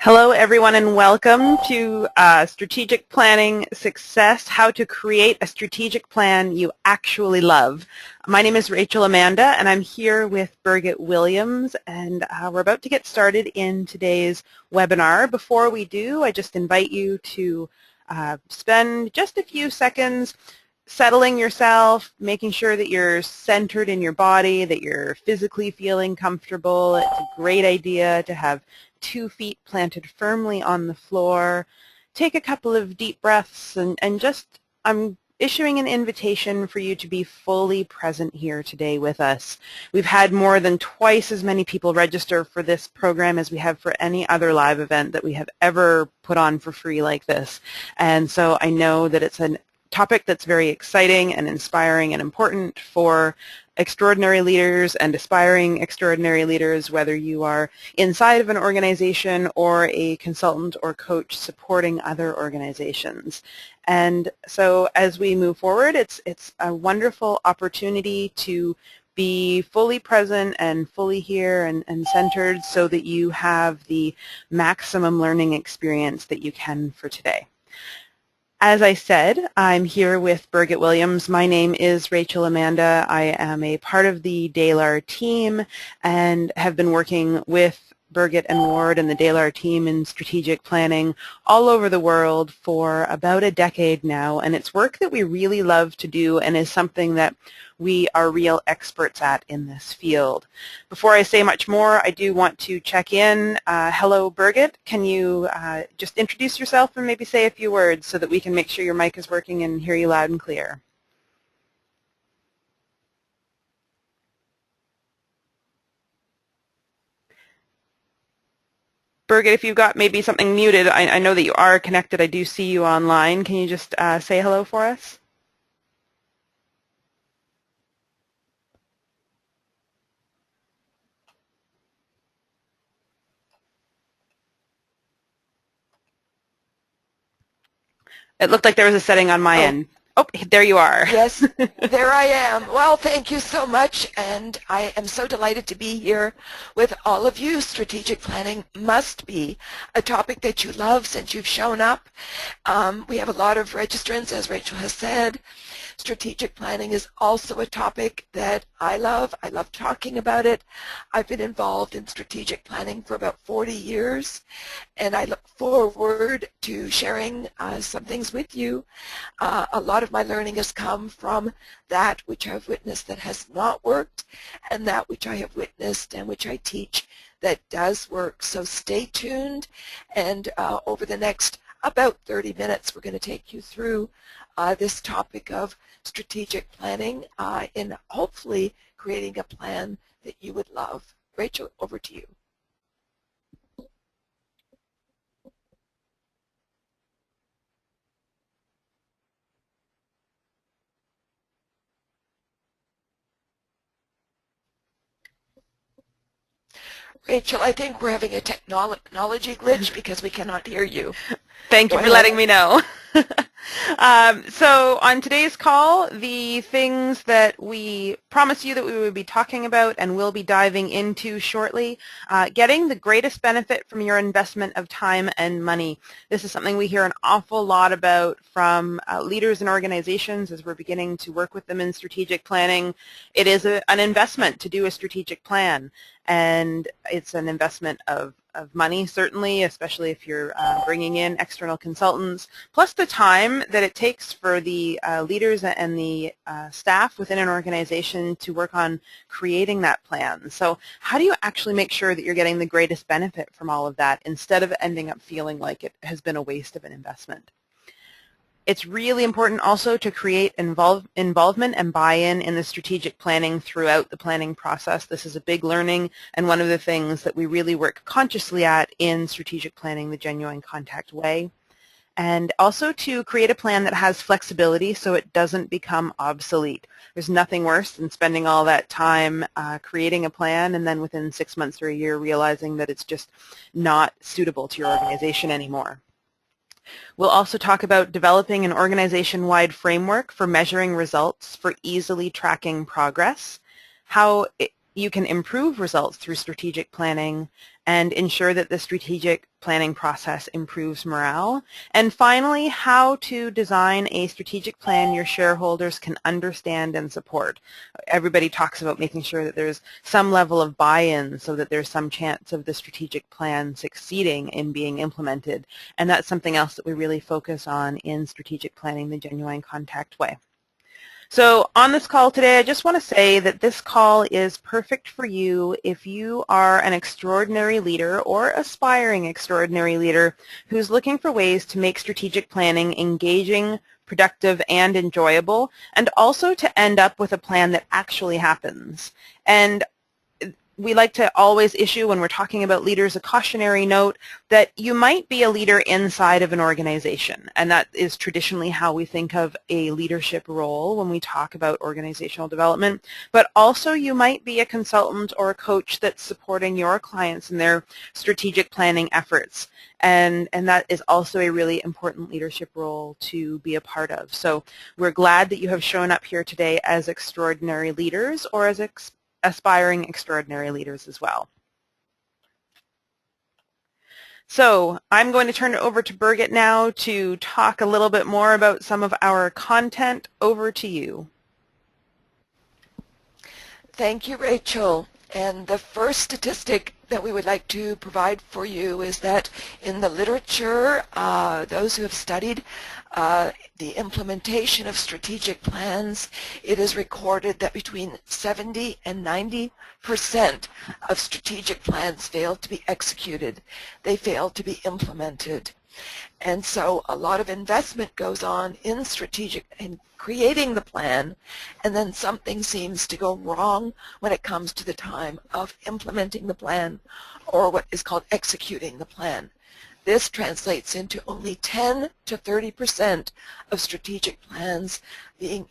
Hello, everyone, and welcome to Strategic Planning Success, How to Create a Strategic Plan You Actually Love. My name is Rachel Amanda, and I'm here with Birgitt Williams, and we're about to get started in today's webinar. Before we do, I just invite you to spend just a few seconds settling yourself, making sure that you're centered in your body, that you're physically feeling comfortable. It's a great idea to have 2 feet planted firmly on the floor. Take a couple of deep breaths and I'm issuing an invitation for you to be fully present here today with us. We've had more than twice as many people register for this program as we have for any other live event that we have ever put on for free like this. And so I know that it's a topic that's very exciting and inspiring and important for extraordinary leaders and aspiring extraordinary leaders, whether you are inside of an organization or a consultant or coach supporting other organizations. And so as we move forward, it's a wonderful opportunity to be fully present and fully here and centered so that you have the maximum learning experience that you can for today. As I said, I'm here with Birgitt Williams. My name is Rachel Amanda. I am a part of the Dalar team and have been working with Birgitt and Ward and the Dalar team in strategic planning all over the world for about a decade now, and it's work that we really love to do and is something that we are real experts at in this field. Before I say much more, I do want to check in. Hello, Birgitt. Can you just introduce yourself and maybe say a few words so that we can make sure your mic is working and hear you loud and clear? Birgitt, if you've got maybe something muted, I know that you are connected. I do see you online. Can you just say hello for us? It looked like there was a setting on my end. Oh, there you are. Yes, there I am. Well, thank you so much, and I am so delighted to be here with all of you. Strategic planning must be a topic that you love since you've shown up. We have a lot of registrants, as Rachel has said. Strategic planning is also a topic that I love. I love talking about it. I've been involved in strategic planning for about 40 years, and I look forward to sharing some things with you. A lot of my learning has come from that which I've witnessed that has not worked, and that which I have witnessed and which I teach that does work. So stay tuned, and over the next about 30 minutes, we're going to take you through this topic of strategic planning in hopefully creating a plan that you would love. Rachel, over to you. Rachel, I think we're having a technology glitch because we cannot hear you. Thank you for letting me know. So on today's call, the things that we promised you that we would be talking about and will be diving into shortly, getting the greatest benefit from your investment of time and money. This is something we hear an awful lot about from leaders and organizations as we're beginning to work with them in strategic planning. It is an investment to do a strategic plan, and it's an investment of money, certainly, especially if you're bringing in external consultants, plus the time that it takes for the leaders and the staff within an organization to work on creating that plan. So how do you actually make sure that you're getting the greatest benefit from all of that instead of ending up feeling like it has been a waste of an investment? It's really important also to create involvement and buy-in in the strategic planning throughout the planning process. This is a big learning and one of the things that we really work consciously at in strategic planning the genuine contact way. And also to create a plan that has flexibility so it doesn't become obsolete. There's nothing worse than spending all that time creating a plan and then within 6 months or a year realizing that it's just not suitable to your organization anymore. We'll also talk about developing an organization-wide framework for measuring results for easily tracking progress, how you can improve results through strategic planning, and ensure that the strategic planning process improves morale. And finally, how to design a strategic plan your shareholders can understand and support. Everybody talks about making sure that there's some level of buy-in so that there's some chance of the strategic plan succeeding in being implemented. And that's something else that we really focus on in strategic planning the Genuine Contact way. So on this call today, I just want to say that this call is perfect for you if you are an extraordinary leader or aspiring extraordinary leader who's looking for ways to make strategic planning engaging, productive, and enjoyable, and also to end up with a plan that actually happens. And we like to always issue, when we're talking about leaders, a cautionary note that you might be a leader inside of an organization, and that is traditionally how we think of a leadership role when we talk about organizational development, but also you might be a consultant or a coach that's supporting your clients in their strategic planning efforts, and that is also a really important leadership role to be a part of. So we're glad that you have shown up here today as extraordinary leaders or as aspiring extraordinary leaders as well. So I'm going to turn it over to Birgitt now to talk a little bit more about some of our content. Over to you. Thank you, Rachel. And the first statistic that we would like to provide for you is that in the literature, those who have studied the implementation of strategic plans, it is recorded that between 70 and 90% of strategic plans fail to be executed. They fail to be implemented. And so a lot of investment goes on in creating the plan, and then something seems to go wrong when it comes to the time of implementing the plan, or what is called executing the plan. This translates into only 10 to 30% of strategic plans being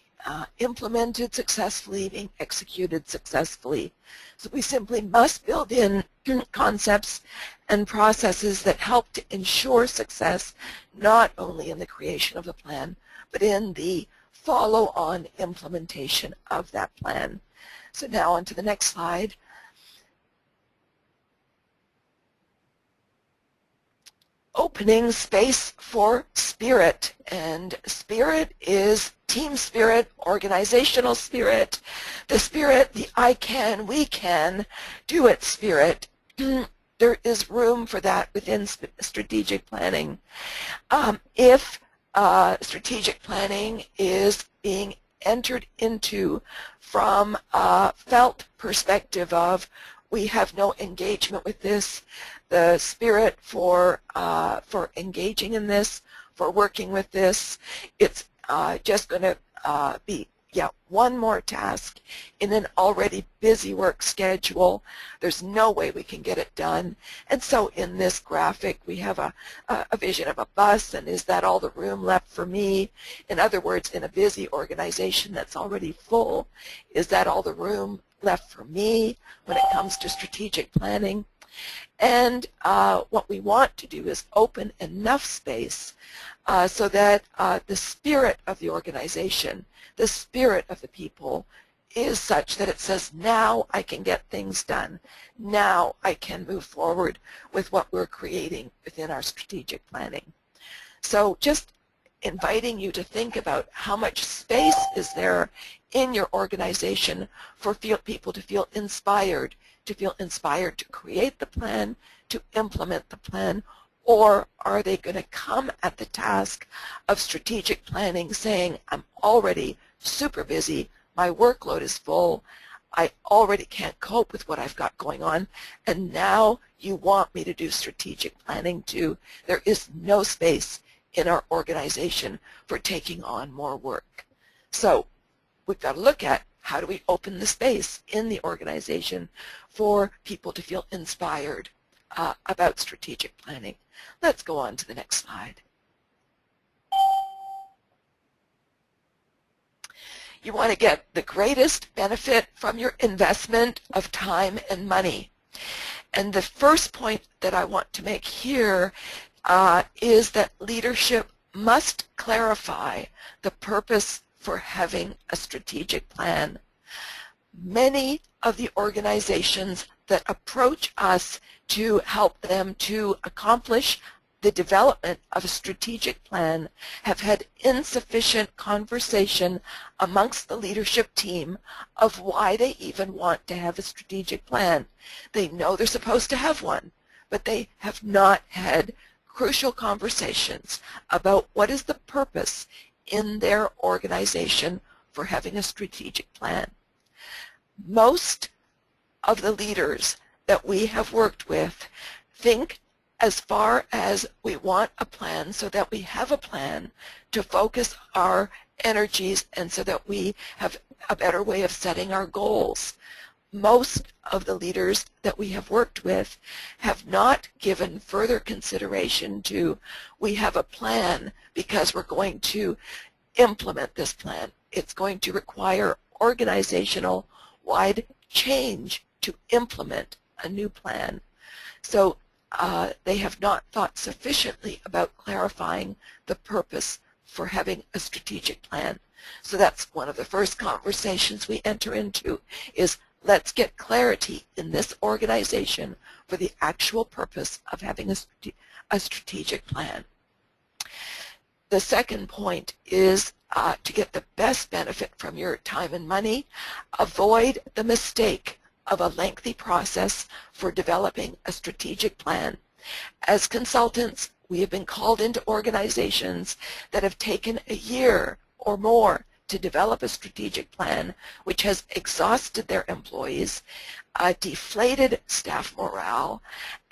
implemented successfully, being executed successfully. So we simply must build in concepts and processes that help to ensure success, not only in the creation of the plan, but in the follow-on implementation of that plan. So now on to the next slide. Opening space for spirit, and spirit is team spirit, organizational spirit, the spirit, the I can, we can, do it spirit. There is room for that within strategic planning. If strategic planning is being entered into from a felt perspective of we have no engagement with this, the spirit for engaging in this, for working with this, it's just going to be one more task in an already busy work schedule. There's no way we can get it done. And so in this graphic we have a vision of a bus, and is that all the room left for me? In other words, in a busy organization that's already full, is that all the room left for me when it comes to strategic planning? And what we want to do is open enough space so that the spirit of the organization, the spirit of the people is such that it says, now I can get things done. Now I can move forward with what we're creating within our strategic planning. So just inviting you to think about how much space is there in your organization for people to feel inspired to create the plan, to implement the plan, or are they going to come at the task of strategic planning saying, I'm already super busy, my workload is full, I already can't cope with what I've got going on, and now you want me to do strategic planning too. There is no space in our organization for taking on more work. So we've got to look at how do we open the space in the organization for people to feel inspired about strategic planning. Let's go on to the next slide. You want to get the greatest benefit from your investment of time and money. And the first point that I want to make here is that leadership must clarify the purpose for having a strategic plan. Many of the organizations that approach us to help them to accomplish the development of a strategic plan have had insufficient conversation amongst the leadership team of why they even want to have a strategic plan. They know they're supposed to have one, but they have not had crucial conversations about what is the purpose in their organization for having a strategic plan. Most of the leaders that we have worked with think as far as we want a plan so that we have a plan to focus our energies and so that we have a better way of setting our goals. Most of the leaders that we have worked with have not given further consideration to, we have a plan because we're going to implement this plan. It's going to require organizational wide change to implement a new plan. So they have not thought sufficiently about clarifying the purpose for having a strategic plan. So that's one of the first conversations we enter into is let's get clarity in this organization for the actual purpose of having a strategic plan. The second point is to get the best benefit from your time and money, avoid the mistake of a lengthy process for developing a strategic plan. As consultants, we have been called into organizations that have taken a year or more to develop a strategic plan, which has exhausted their employees, deflated staff morale,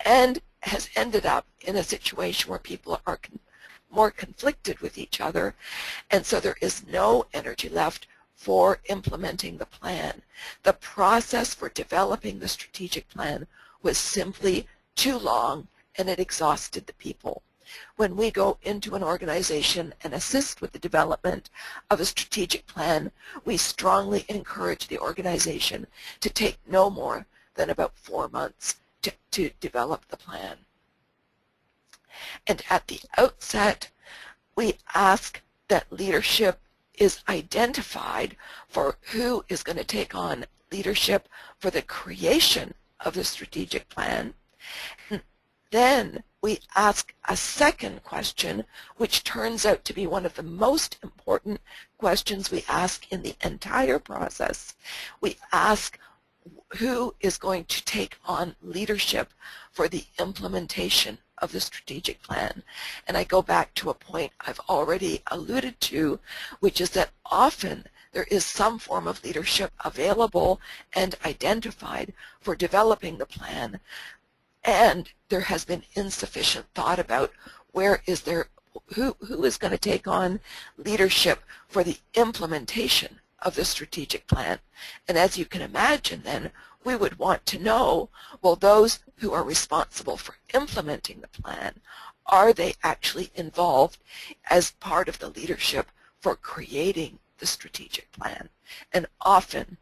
and has ended up in a situation where people are more conflicted with each other, and so there is no energy left for implementing the plan. The process for developing the strategic plan was simply too long and it exhausted the people. When we go into an organization and assist with the development of a strategic plan, we strongly encourage the organization to take no more than about 4 months to develop the plan. And at the outset, we ask that leadership is identified for who is going to take on leadership for the creation of the strategic plan. And then we ask a second question, which turns out to be one of the most important questions we ask in the entire process. We ask who is going to take on leadership for the implementation of the strategic plan. And I go back to a point I've already alluded to, which is that often there is some form of leadership available and identified for developing the plan, and there has been insufficient thought about who is going to take on leadership for the implementation of the strategic plan. And as you can imagine then, we would want to know, well, those who are responsible for implementing the plan, are they actually involved as part of the leadership for creating the strategic plan? And often,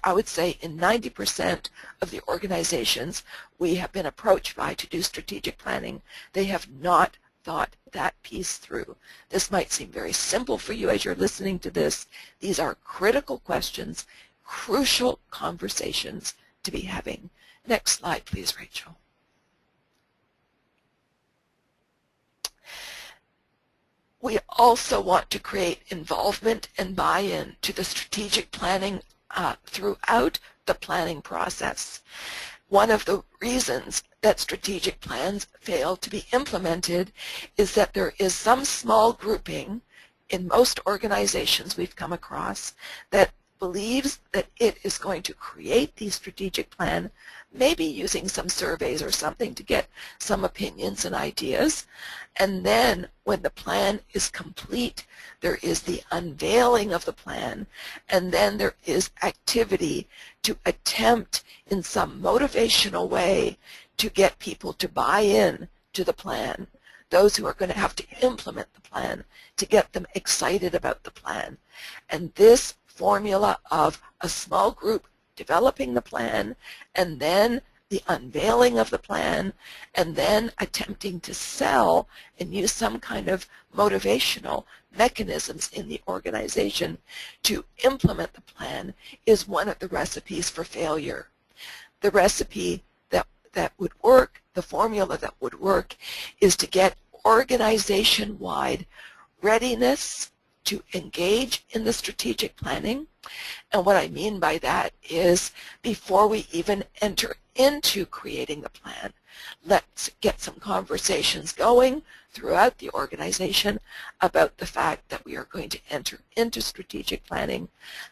I would say in 90% of the organizations we have been approached by to do strategic planning, they have not thought that piece through. This might seem very simple for you as you're listening to this. These are critical questions, crucial conversations to be having. Next slide, please, Rachel. We also want to create involvement and buy-in to the strategic planning throughout the planning process. One of the reasons that strategic plans fail to be implemented is that there is some small grouping in most organizations we've come across that believes that it is going to create the strategic plan, maybe using some surveys or something to get some opinions and ideas. And then when the plan is complete, there is the unveiling of the plan, and then there is activity to attempt in some motivational way to get people to buy in to the plan, those who are going to have to implement the plan, to get them excited about the plan. And this formula of a small group developing the plan, and then the unveiling of the plan, and then attempting to sell and use some kind of motivational mechanisms in the organization to implement the plan is one of the recipes for failure. the recipe that would work, the formula that would work, is to get organization-wide readiness to engage in the strategic planning. And what I mean by that is, before we even enter into creating the plan, let's get some conversations going throughout the organization about the fact that we are going to enter into strategic planning.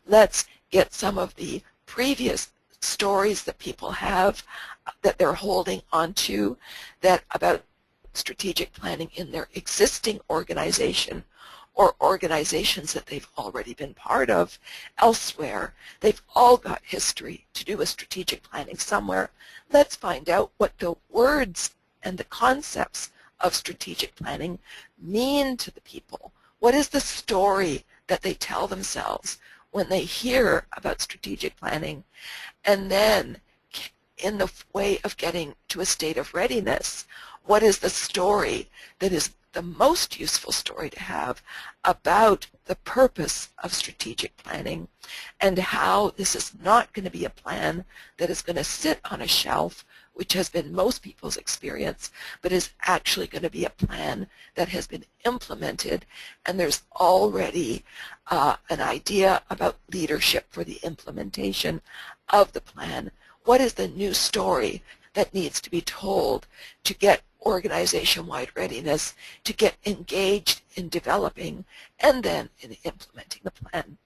Let's get some of the previous stories that people have that they're holding onto about strategic planning in their existing organization or organizations that they've already been part of elsewhere. They've all got history to do with strategic planning somewhere. Let's find out what the words and the concepts of strategic planning mean to the people. What is the story that they tell themselves when they hear about strategic planning? And then, in the way of getting to a state of readiness, what is the story that is the most useful story to have about the purpose of strategic planning, and how this is not going to be a plan that is going to sit on a shelf, which has been most people's experience, but is actually going to be a plan that has been implemented, and there's already an idea about leadership for the implementation of the plan. What is the new story that needs to be told to get organization-wide readiness, to get engaged in developing and then in implementing the plan?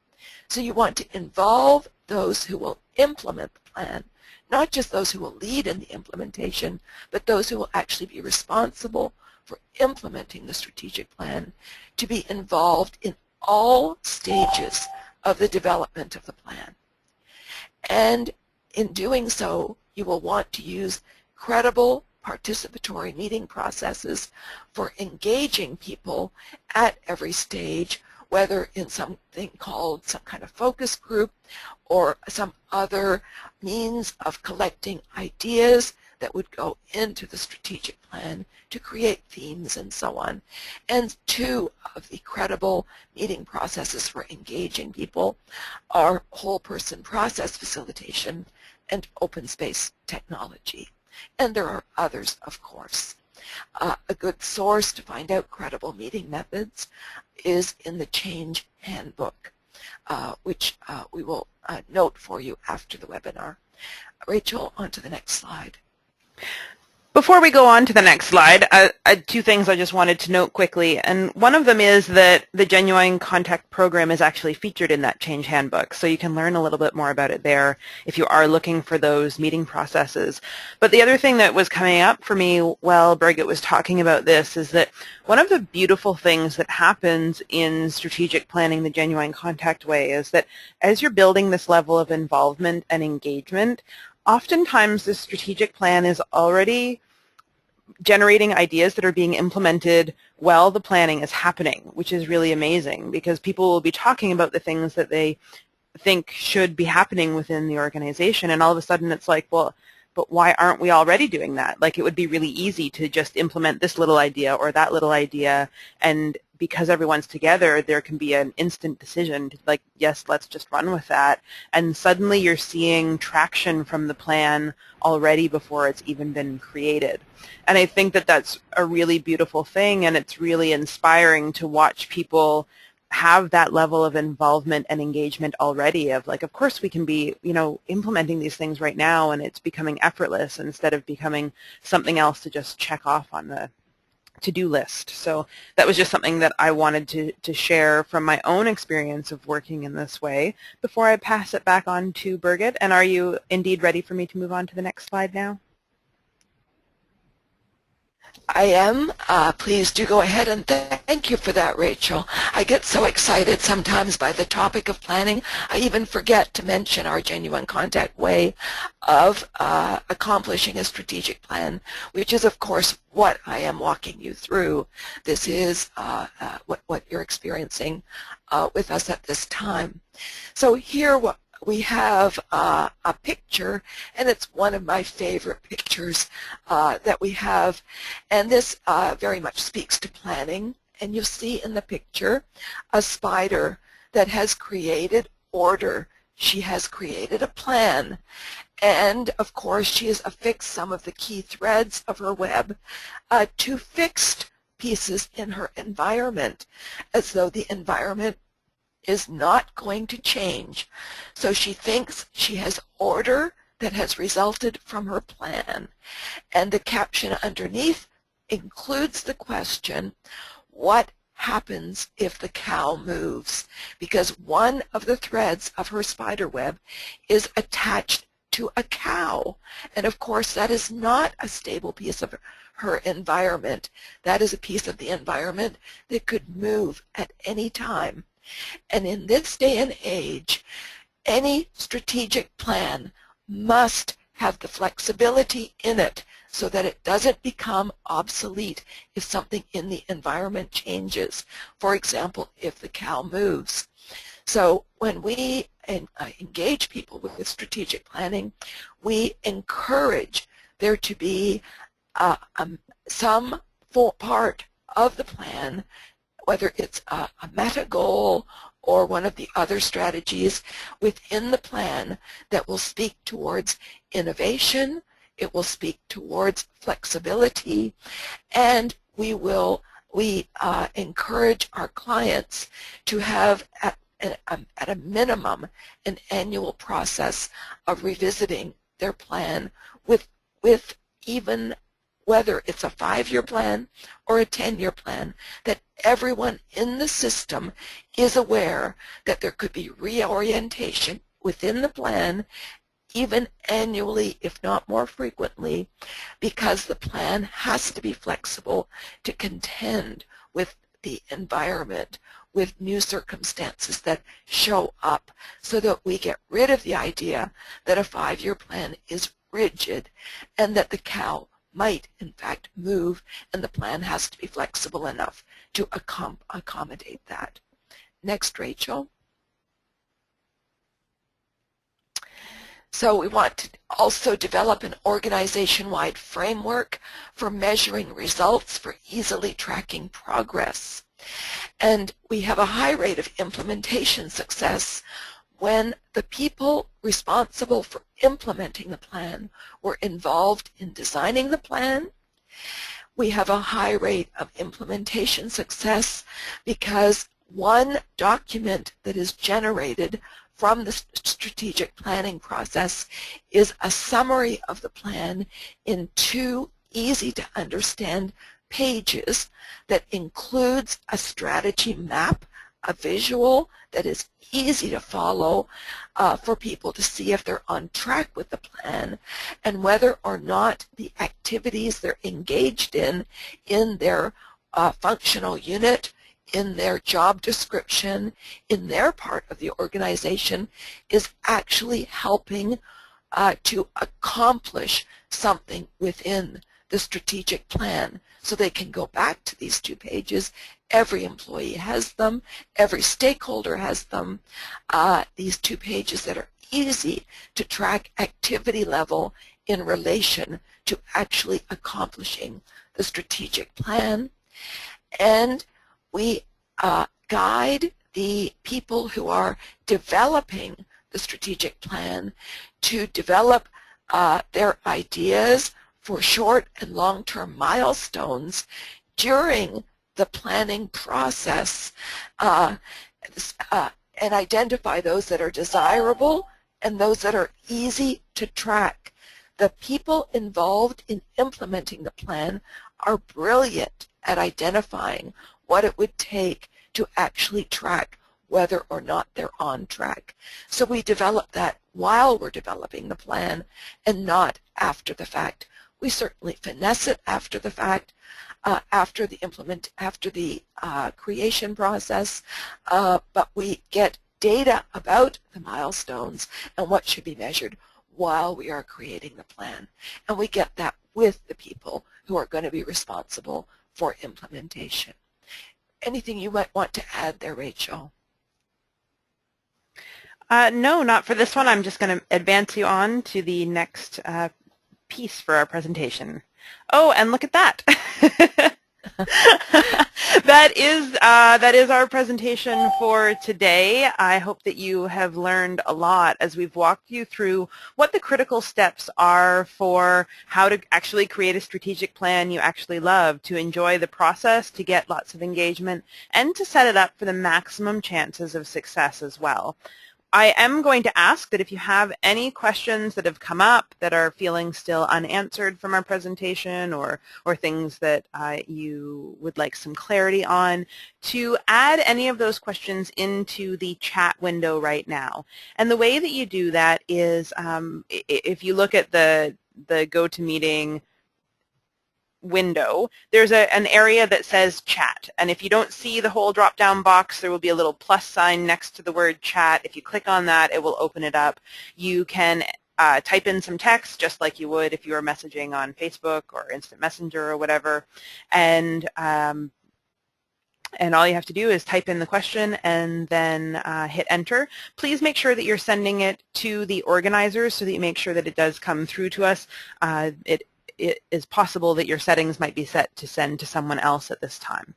So you want to involve those who will implement the plan, not just those who will lead in the implementation, but those who will actually be responsible for implementing the strategic plan, to be involved in all stages of the development of the plan. And in doing so, you will want to use credible participatory meeting processes for engaging people at every stage, whether in something called some kind of focus group or some other means of collecting ideas that would go into the strategic plan to create themes and so on. And two of the credible meeting processes for engaging people are whole person process facilitation and open space technology. And there are others, of course. A good source to find out credible meeting methods is in the Change Handbook, which we will note for you after the webinar. Rachel, on to the next slide. Before we go on to the next slide, two things I just wanted to note quickly, and one of them is that the Genuine Contact program is actually featured in that Change Handbook, so you can learn a little bit more about it there if you are looking for those meeting processes. But the other thing that was coming up for me while Birgitt was talking about this is that one of the beautiful things that happens in strategic planning the Genuine Contact way is that as you're building this level of involvement and engagement, oftentimes the strategic plan is already generating ideas that are being implemented while the planning is happening, which is really amazing because people will be talking about the things that they think should be happening within the organization, and all of a sudden it's like, well, but why aren't we already doing that? Like, it would be really easy to just implement this little idea or that little idea, and because everyone's together, there can be an instant decision to, like, yes, let's just run with that. And suddenly you're seeing traction from the plan already before it's even been created. And I think that that's a really beautiful thing, and it's really inspiring to watch people have that level of involvement and engagement already of, like, of course we can be, you know, implementing these things right now, and it's becoming effortless instead of becoming something else to just check off on the to-do list. So that was just something that I wanted to share from my own experience of working in this way before I pass it back on to Birgitt. And are you indeed ready for me to move on to the next slide now? I am. Please do go ahead, and thank you for that, Rachel. I get so excited sometimes by the topic of planning, I even forget to mention our Genuine Contact way of accomplishing a strategic plan, which is, of course, what I am walking you through. This is what you're experiencing with us at this time. So here, we have a picture, and it's one of my favorite pictures that we have, and this very much speaks to planning. And you'll see in the picture a spider that has created order. She has created a plan, And of course, she has affixed some of the key threads of her web to fixed pieces in her environment, as though the environment is not going to change. So she thinks she has order that has resulted from her plan. And the caption underneath includes the question, what happens if the cow moves? Because one of the threads of her spider web is attached to a cow. And of course, that is not a stable piece of her environment. That is a piece of the environment that could move at any time. And in this day and age, any strategic plan must have the flexibility in it so that it doesn't become obsolete if something in the environment changes. For example, if the cow moves. So when we engage people with strategic planning, we encourage there to be some part of the plan, whether it's a meta goal or one of the other strategies within the plan that will speak towards innovation, it will speak towards flexibility, and we encourage our clients to have at a minimum an annual process of revisiting their plan with even whether it's a 5-year plan or a 10-year plan, that everyone in the system is aware that there could be reorientation within the plan, even annually, if not more frequently, because the plan has to be flexible to contend with the environment, with new circumstances that show up, so that we get rid of the idea that a 5-year plan is rigid and that the cow might in fact move, and the plan has to be flexible enough to accommodate that. Next, Rachel. So we want to also develop an organization-wide framework for measuring results for easily tracking progress. And we have a high rate of implementation success when the people responsible for implementing the plan were involved in designing the plan. We have a high rate of implementation success because one document that is generated from the strategic planning process is a summary of the plan in 2 easy-to-understand pages that includes a strategy map, a visual that is easy to follow for people to see if they're on track with the plan and whether or not the activities they're engaged in their functional unit, in their job description, in their part of the organization is actually helping to accomplish something within the strategic plan. So they can go back to these 2 pages. Every employee has them. Every stakeholder has them. These 2 pages that are easy to track activity level in relation to actually accomplishing the strategic plan. And we guide the people who are developing the strategic plan to develop their ideas for short and long-term milestones during the planning process and identify those that are desirable and those that are easy to track. The people involved in implementing the plan are brilliant at identifying what it would take to actually track whether or not they're on track. So we develop that while we're developing the plan and not after the fact. We certainly finesse it after the fact, after the creation process, but we get data about the milestones and what should be measured while we are creating the plan. And we get that with the people who are going to be responsible for implementation. Anything you might want to add there, Rachel? No, not for this one. I'm just going to advance you on to the next piece for our presentation. Oh, and look at that. That is that is our presentation for today. I hope that you have learned a lot as we've walked you through what the critical steps are for how to actually create a strategic plan you actually love, to enjoy the process, to get lots of engagement, and to set it up for the maximum chances of success as well. I am going to ask that if you have any questions that have come up that are feeling still unanswered from our presentation, or things that you would like some clarity on, to add any of those questions into the chat window right now. And the way that you do that is if you look at the GoToMeeting window, there's an area that says chat, and if you don't see the whole drop down box, there will be a little plus sign next to the word chat. If you click on that, it will open it up. You can type in some text just like you would if you were messaging on Facebook or Instant Messenger or whatever, and all you have to do is type in the question and then hit enter. Please make sure that you're sending it to the organizers so that you make sure that it does come through to us. It is possible that your settings might be set to send to someone else at this time.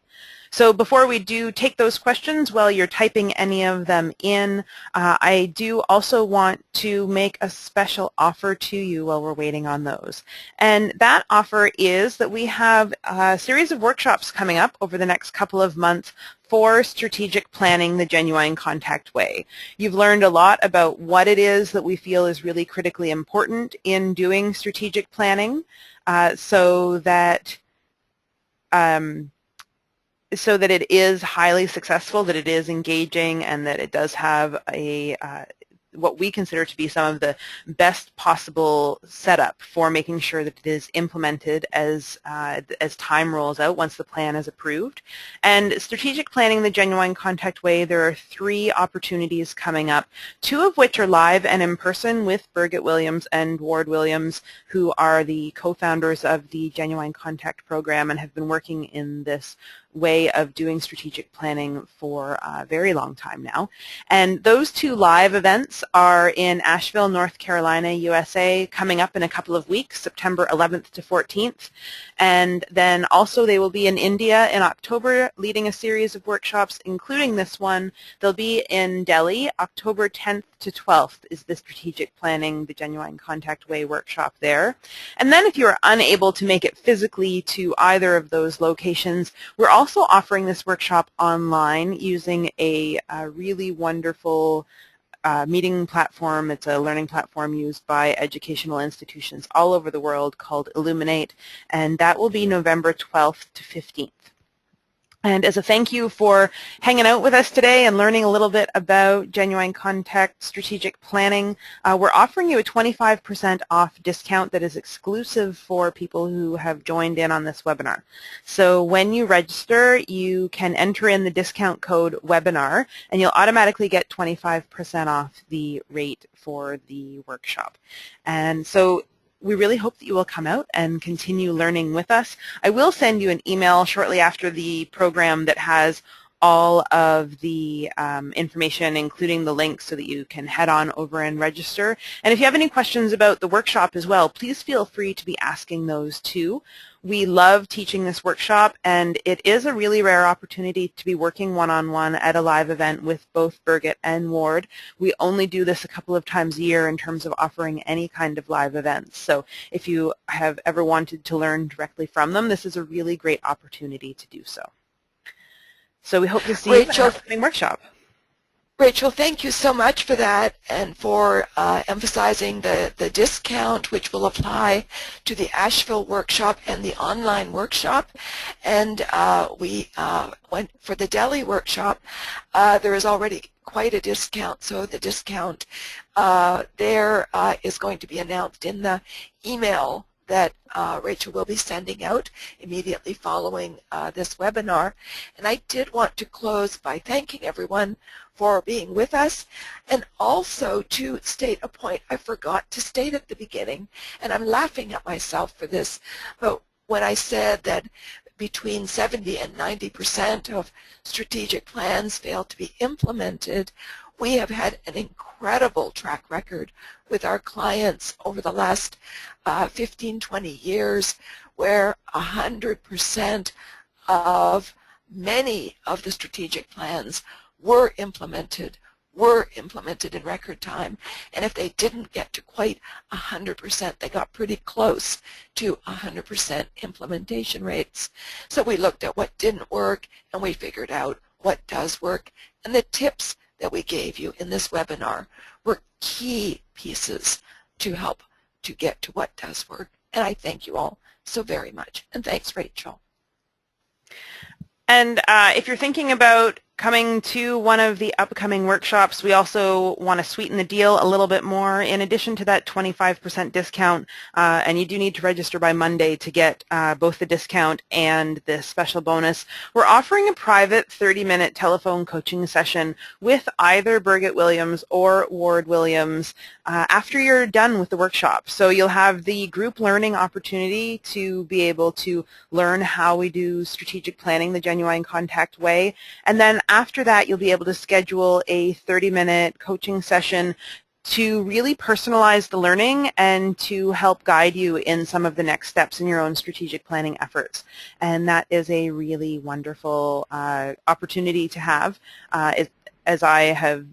So before we do take those questions, while you're typing any of them in, I do also want to make a special offer to you while we're waiting on those. And that offer is that we have a series of workshops coming up over the next couple of months for strategic planning the Genuine Contact Way. You've learned a lot about what it is that we feel is really critically important in doing strategic planning, so that it is highly successful, that it is engaging, and that it does have a what we consider to be some of the best possible setup for making sure that it is implemented as time rolls out once the plan is approved. And strategic planning the Genuine Contact Way, there are 3 opportunities coming up, 2 of which are live and in person with Birgitt Williams and Ward Williams, who are the co-founders of the Genuine Contact program and have been working in this way of doing strategic planning for a very long time now. And those 2 live events are in Asheville, North Carolina, USA, coming up in a couple of weeks, September 11th to 14th. And then also they will be in India in October, leading a series of workshops, including this one. They'll be in Delhi, October 10th to 12th is the Strategic Planning the Genuine Contact Way workshop there. And then if you are unable to make it physically to either of those locations, we're also offering this workshop online using a really wonderful meeting platform. It's a learning platform used by educational institutions all over the world called Illuminate, and that will be November 12th to 15th. And as a thank you for hanging out with us today and learning a little bit about Genuine Contact strategic planning, we're offering you a 25% off discount that is exclusive for people who have joined in on this webinar. So when you register, you can enter in the discount code webinar, and you'll automatically get 25% off the rate for the workshop. And so we really hope that you will come out and continue learning with us. I will send you an email shortly after the program that has all of the information, including the links, so that you can head on over and register. And if you have any questions about the workshop as well, please feel free to be asking those too. We love teaching this workshop, and it is a really rare opportunity to be working one-on-one at a live event with both Birgitt and Ward. We only do this a couple of times a year in terms of offering any kind of live events. So if you have ever wanted to learn directly from them, this is a really great opportunity to do so. So we hope to see you at the upcoming workshop. Rachel, thank you so much for that and for emphasizing the discount which will apply to the Asheville workshop and the online workshop. And we went for the Delhi workshop. There is already quite a discount, so the discount there is going to be announced in the email that Rachel will be sending out immediately following this webinar. And I did want to close by thanking everyone for being with us, and also to state a point I forgot to state at the beginning, and I'm laughing at myself for this, but when I said that between 70 and 90% of strategic plans fail to be implemented, we have had an incredible track record with our clients over the last 15, 20 years where 100% of many of the strategic plans were implemented in record time, and if they didn't get to quite 100%, they got pretty close to 100% implementation rates. So we looked at what didn't work, and we figured out what does work, and the tips that we gave you in this webinar were key pieces to help to get to what does work. And I thank you all so very much, and thanks, Rachel. And if you're thinking about coming to one of the upcoming workshops, we also want to sweeten the deal a little bit more. In addition to that 25% discount, and you do need to register by Monday to get both the discount and the special bonus, we're offering a private 30-minute telephone coaching session with either Birgitt Williams or Ward Williams after you're done with the workshop. So you'll have the group learning opportunity to be able to learn how we do strategic planning the genuine contact way, and then after that, you'll be able to schedule a 30-minute coaching session to really personalize the learning and to help guide you in some of the next steps in your own strategic planning efforts. And that is a really wonderful opportunity to have. As I have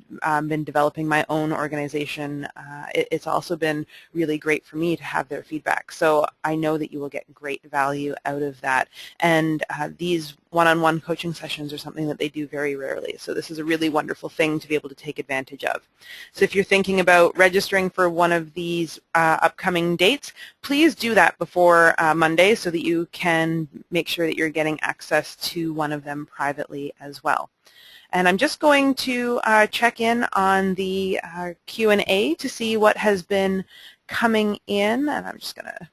been developing my own organization, it's also been really great for me to have their feedback. So I know that you will get great value out of that. And these one-on-one coaching sessions are something that they do very rarely. So this is a really wonderful thing to be able to take advantage of. So if you're thinking about registering for one of these upcoming dates, please do that before Monday so that you can make sure that you're getting access to one of them privately as well. And I'm just going to check in on the Q&A to see what has been coming in, and I'm just going to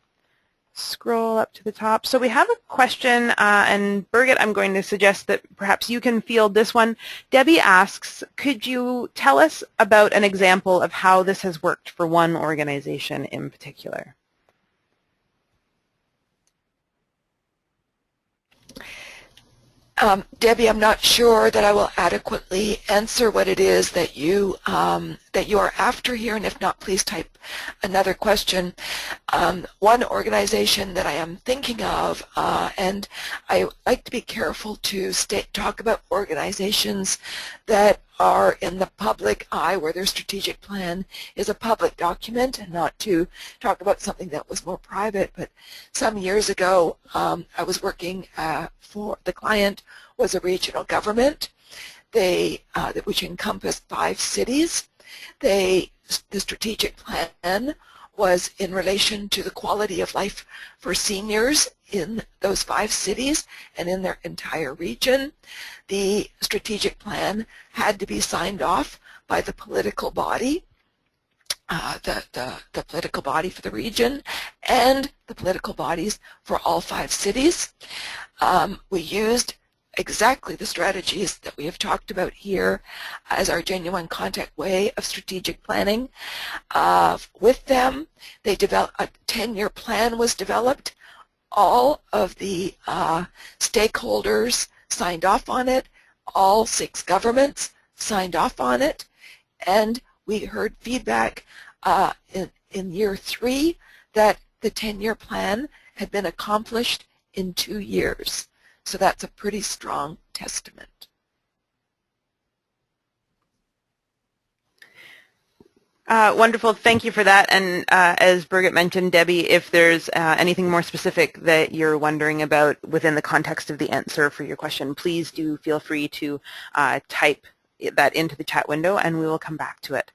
scroll up to the top. So we have a question, and Birgitt, I'm going to suggest that perhaps you can field this one. Debbie asks, could you tell us about an example of how this has worked for one organization in particular? Debbie, I'm not sure that I will adequately answer what it is that you are after here, and if not, please type another question. One organization that I am thinking of, and I like to be careful to talk about organizations that are in the public eye, where their strategic plan is a public document, and not to talk about something that was more private. But some years ago, I was working for the client was a regional government, which encompassed 5 cities. The strategic plan was in relation to the quality of life for seniors in those 5 cities and in their entire region. The strategic plan had to be signed off by the political body, the political body for the region, and the political bodies for all 5 cities. We used exactly the strategies that we have talked about here as our genuine contact way of strategic planning. With them, they developed a 10-year plan was developed. All of the stakeholders signed off on it. All 6 governments signed off on it, and we heard feedback in year 3 that the 10-year plan had been accomplished in 2 years. So that's a pretty strong testament. Wonderful. Thank you for that. And as Birgitt mentioned, Debbie, if there's anything more specific that you're wondering about within the context of the answer for your question, please do feel free to type that into the chat window, and we will come back to it.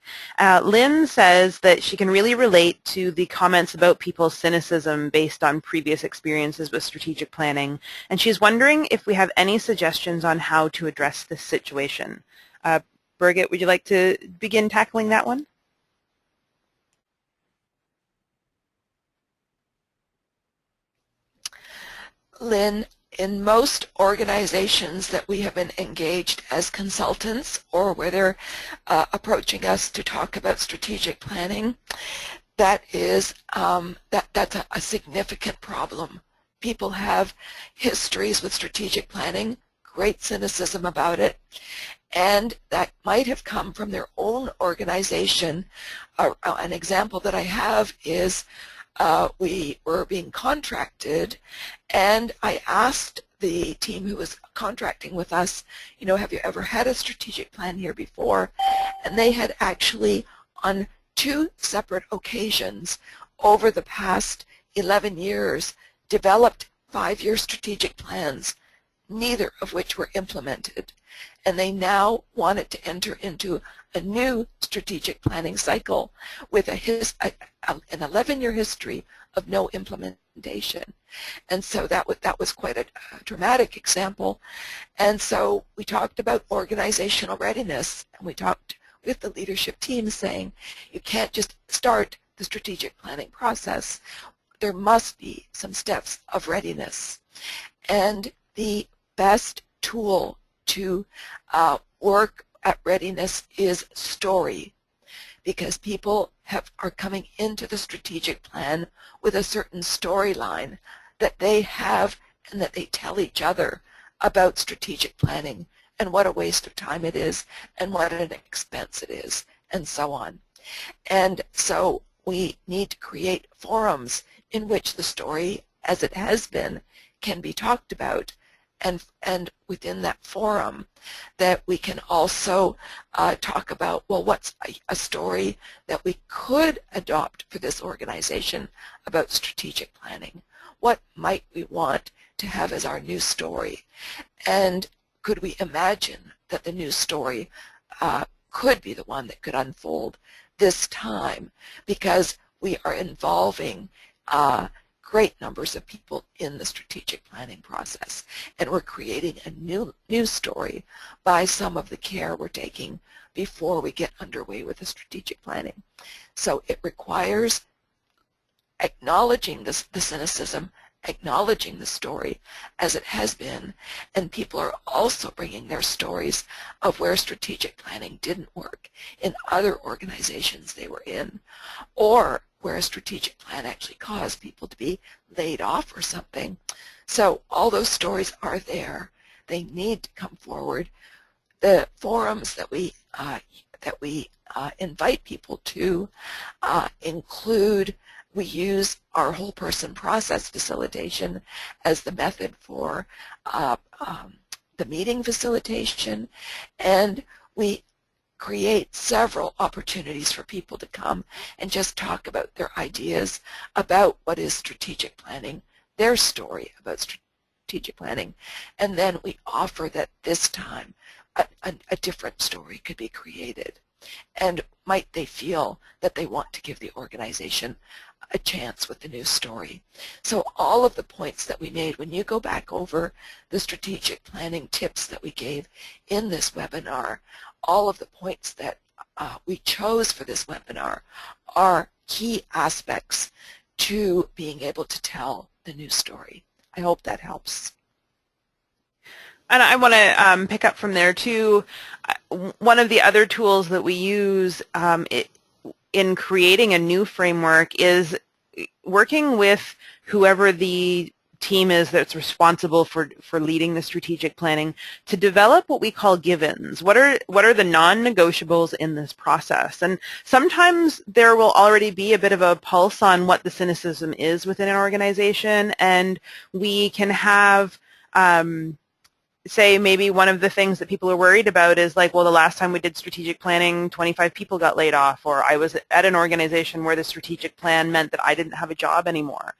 Lynn says that she can really relate to the comments about people's cynicism based on previous experiences with strategic planning, and she's wondering if we have any suggestions on how to address this situation. Birgitt, would you like to begin tackling that one? Lynn, in most organizations that we have been engaged as consultants, or where they're approaching us to talk about strategic planning, that's a significant problem. People have histories with strategic planning, great cynicism about it, and that might have come from their own organization. An example that I have is we were being contracted, and I asked the team who was contracting with us, you know, have you ever had a strategic plan here before? And they had actually, on 2 separate occasions over the past 11 years, developed 5-year strategic plans, neither of which were implemented. And they now wanted to enter into a new strategic planning cycle with an 11-year history of no implementation. And so that was quite a dramatic example. And so we talked about organizational readiness, and we talked with the leadership team saying, you can't just start the strategic planning process. There must be some steps of readiness. And the best tool to work at readiness is story, because people are coming into the strategic plan with a certain storyline that they have and that they tell each other about strategic planning and what a waste of time it is and what an expense it is and so on. And so we need to create forums in which the story, as it has been, can be talked about, and within that forum that we can also talk about, well, what's a story that we could adopt for this organization about strategic planning? What might we want to have as our new story? And could we imagine that the new story could be the one that could unfold this time, because we are involving great numbers of people in the strategic planning process, and we're creating a new story by some of the care we're taking before we get underway with the strategic planning. So it requires acknowledging the cynicism, acknowledging the story as it has been, and people are also bringing their stories of where strategic planning didn't work in other organizations they were in, or where a strategic plan actually caused people to be laid off or something. So all those stories are there. They need to come forward. The forums that we invite people to include, we use our whole person process facilitation as the method for the meeting facilitation, and we create several opportunities for people to come and just talk about their ideas about what is strategic planning, their story about strategic planning, and then we offer that this time a different story could be created. And might they feel that they want to give the organization a chance with the new story. So all of the points that we made, when you go back over the strategic planning tips that we gave in this webinar, all of the points that we chose for this webinar are key aspects to being able to tell the new story. I hope that helps. And I want to pick up from there too. One of the other tools that we use in creating a new framework is working with whoever the team is that's responsible for leading the strategic planning to develop what we call give-ins. What are the non-negotiables in this process? And sometimes there will already be a bit of a pulse on what the cynicism is within an organization, and we can have say maybe one of the things that people are worried about is like, well, the last time we did strategic planning, 25 people got laid off, or I was at an organization where the strategic plan meant that I didn't have a job anymore.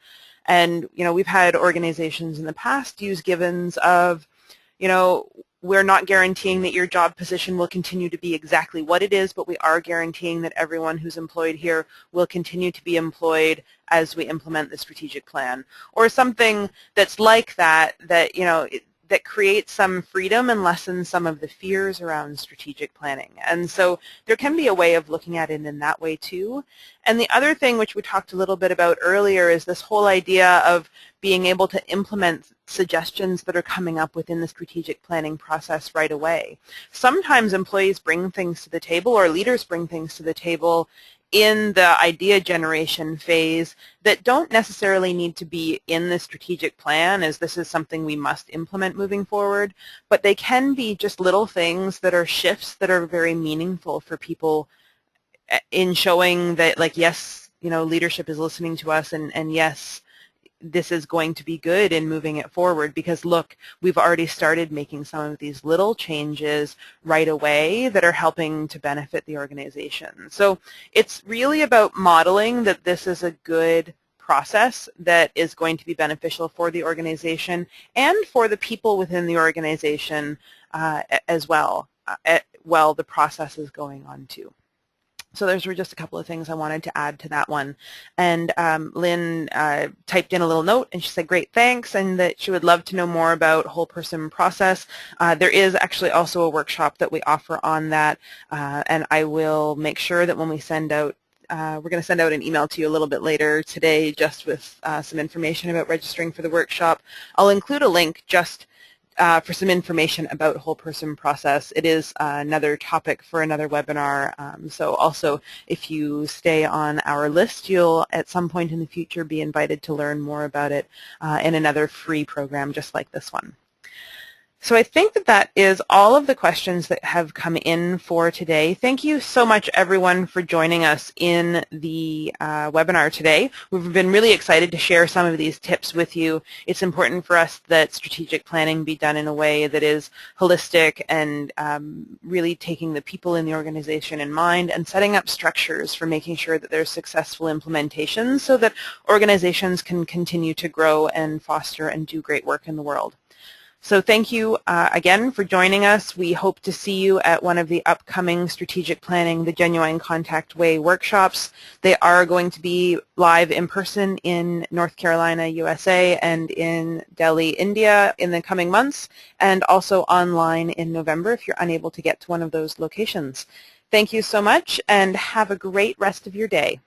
And, you know, we've had organizations in the past use give-ins of, you know, we're not guaranteeing that your job position will continue to be exactly what it is, but we are guaranteeing that everyone who's employed here will continue to be employed as we implement the strategic plan. Or something that's like that, you know, that creates some freedom and lessens some of the fears around strategic planning. And so there can be a way of looking at it in that way too. And the other thing, which we talked a little bit about earlier, is this whole idea of being able to implement suggestions that are coming up within the strategic planning process right away. Sometimes employees bring things to the table, or leaders bring things to the table in the idea generation phase that don't necessarily need to be in the strategic plan, as this is something we must implement moving forward, but they can be just little things that are shifts that are very meaningful for people in showing that, like, yes, you know, leadership is listening to us, and yes, this is going to be good in moving it forward, because look, we've already started making some of these little changes right away that are helping to benefit the organization. So it's really about modeling that this is a good process that is going to be beneficial for the organization and for the people within the organization as well, while the process is going on too. So those were just a couple of things I wanted to add to that one. And Lynn typed in a little note, and she said, great, thanks, and that she would love to know more about whole person process. There is actually also a workshop that we offer on that, and I will make sure that when we send out, we're going to send out an email to you a little bit later today just with some information about registering for the workshop. I'll include a link just for some information about whole person process. It is another topic for another webinar, so also if you stay on our list, you'll at some point in the future be invited to learn more about it in another free program just like this one. So I think that that is all of the questions that have come in for today. Thank you so much, everyone, for joining us in the webinar today. We've been really excited to share some of these tips with you. It's important for us that strategic planning be done in a way that is holistic and really taking the people in the organization in mind and setting up structures for making sure that there's successful implementations so that organizations can continue to grow and foster and do great work in the world. So thank you again for joining us. We hope to see you at one of the upcoming Strategic Planning the Genuine Contact Way workshops. They are going to be live in person in North Carolina, USA, and in Delhi, India in the coming months, and also online in November if you're unable to get to one of those locations. Thank you so much, and have a great rest of your day.